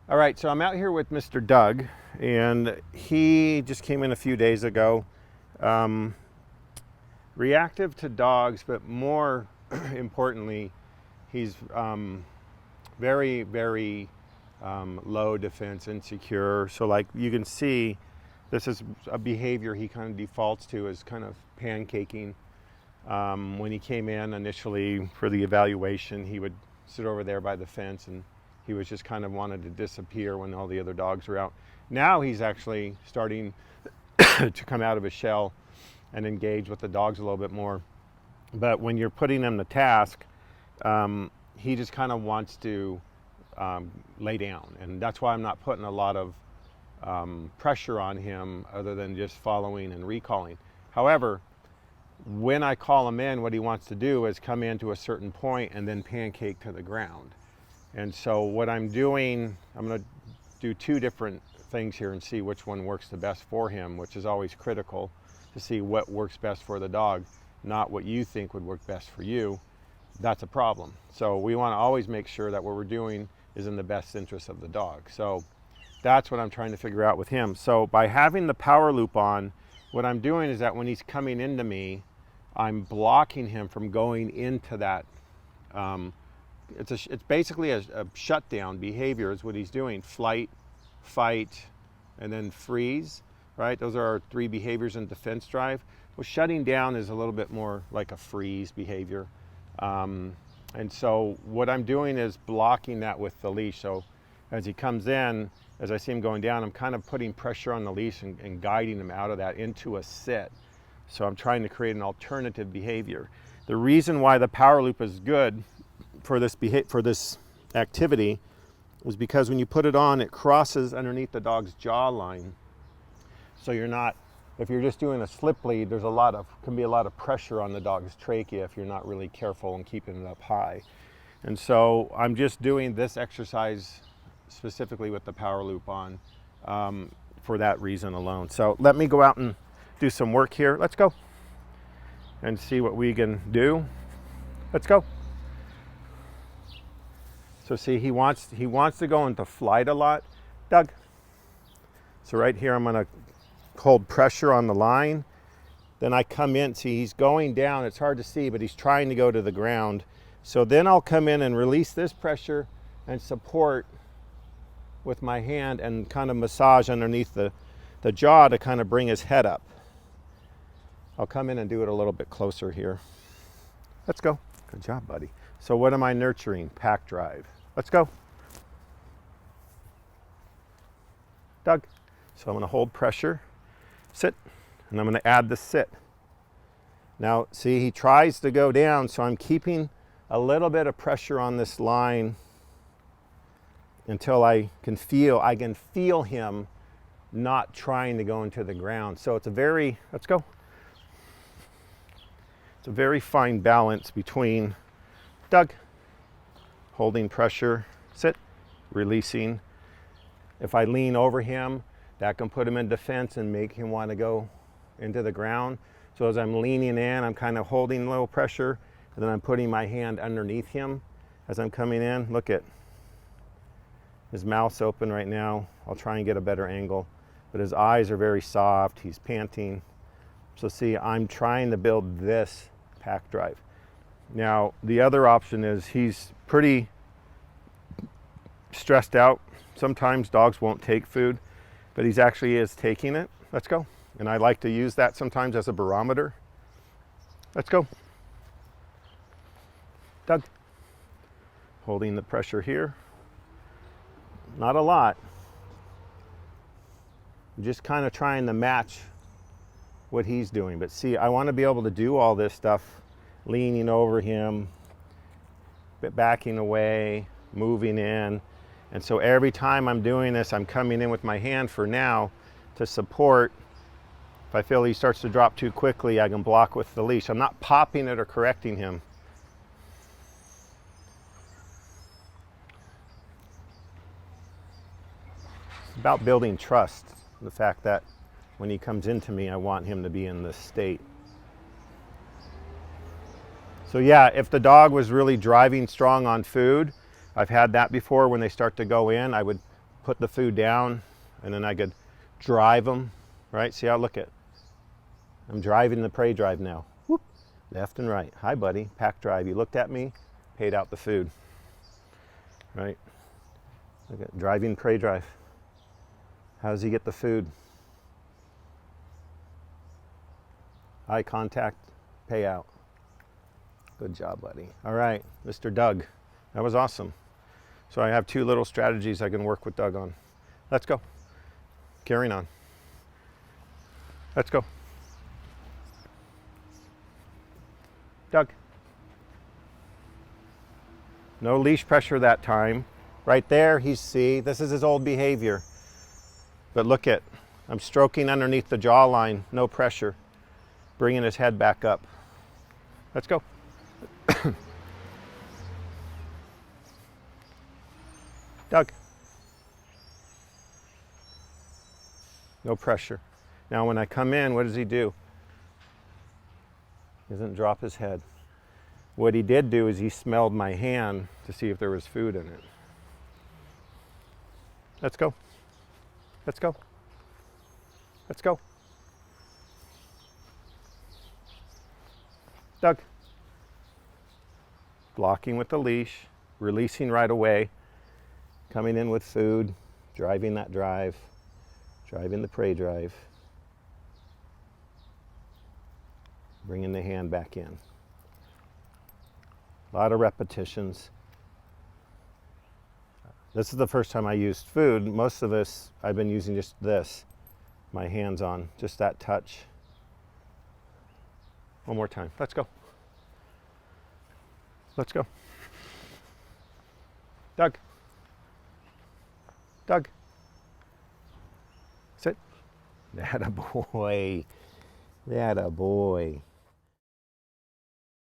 All right, so I'm out here with Mr. Doug, and he just came in a few days ago. Um, Reactive to dogs, but more importantly, he's very, very low defense, insecure. So, like you can see, this is a behavior he kind of defaults to, is kind of pancaking. When he came in initially for the evaluation, he would sit over there by the fence, and he was just kind of wanted to disappear when all the other dogs were out. Now he's actually starting to come out of his shell and engage with the dogs a little bit more. But when you're putting him to task, he just kind of wants to lay down. And that's why I'm not putting a lot of pressure on him other than just following and recalling. However, when I call him in, what he wants to do is come in to a certain point and then pancake to the ground. And so what I'm doing, I'm going to do two different things here and see which one works the best for him, which is always critical to see what works best for the dog, not what you think would work best for you. That's a problem. So we want to always make sure that what we're doing is in the best interest of the dog. So that's what I'm trying to figure out with him. So by having the power loop on, what I'm doing is that when he's coming into me, I'm blocking him from going into that. It's basically a shutdown behavior is what he's doing. Flight, fight, and then freeze, right? Those are our three behaviors in defense drive. Well, shutting down is a little bit more like a freeze behavior. And so what I'm doing is blocking that with the leash. So as he comes in, as I see him going down, I'm kind of putting pressure on the leash and guiding him out of that into a sit. So I'm trying to create an alternative behavior. The reason why the power loop is good for this activity was because when you put it on, it crosses underneath the dog's jawline. So you're not, if you're just doing a slip lead, there's can be a lot of pressure on the dog's trachea if you're not really careful and keeping it up high. And so I'm just doing this exercise specifically with the power loop on for that reason alone. So let me go out and do some work here. Let's go and see what we can do. Let's go. So see, he wants to go into flight a lot. Doug. So right here, I'm gonna hold pressure on the line. Then I come in, see he's going down. It's hard to see, but he's trying to go to the ground. So then I'll come in and release this pressure and support with my hand and kind of massage underneath the jaw to kind of bring his head up. I'll come in and do it a little bit closer here. Let's go. Good job, buddy. So what am I nurturing? Pack drive. Let's go. Doug. So I'm going to hold pressure, sit, and I'm going to add the sit. Now, see, he tries to go down, so I'm keeping a little bit of pressure on this line until I can feel him not trying to go into the ground. So it's let's go. It's a very fine balance between Doug, holding pressure, sit, releasing. If I lean over him, that can put him in defense and make him want to go into the ground. So as I'm leaning in, I'm kind of holding a little pressure, and then I'm putting my hand underneath him as I'm coming in. Look at his mouth's open right now. I'll try and get a better angle, but his eyes are very soft. He's panting. So see, I'm trying to build this pack drive. Now, the other option is he's pretty stressed out. Sometimes dogs won't take food, but he actually is taking it. Let's go. And I like to use that sometimes as a barometer. Let's go. Doug. Holding the pressure here. Not a lot. Just kind of trying to match what he's doing. But see, I want to be able to do all this stuff, leaning over him, backing away, moving in. And so every time I'm doing this, I'm coming in with my hand for now to support. If I feel he starts to drop too quickly, I can block with the leash. I'm not popping it or correcting him. It's about building trust. The fact that when he comes into me, I want him to be in this state. So yeah, if the dog was really driving strong on food, I've had that before when they start to go in, I would put the food down, and then I could drive them, right? See how, look at, I'm driving the prey drive now. Whoop, left and right. Hi, buddy, pack drive. You looked at me, paid out the food, right? Look at driving prey drive. How does he get the food? Eye contact, pay out. Good job, buddy. All right, Mr. Doug, that was awesome. So I have 2 little strategies I can work with Doug on. Let's go. Carrying on. Let's go. Doug. No leash pressure that time. Right there, this is his old behavior. But look at, I'm stroking underneath the jawline, no pressure. Bringing his head back up. Let's go. Doug. No pressure. Now when I come in, what does he do? He doesn't drop his head. What he did do is he smelled my hand to see if there was food in it. Let's go. Let's go. Let's go. Doug. Blocking with the leash, releasing right away, coming in with food, driving that drive, driving the prey drive, bringing the hand back in. A lot of repetitions. This is the first time I used food. Most of this, I've been using just this, my hands on, just that touch. One more time. Let's go. Let's go. Doug. Doug. Sit. That a boy. That a boy.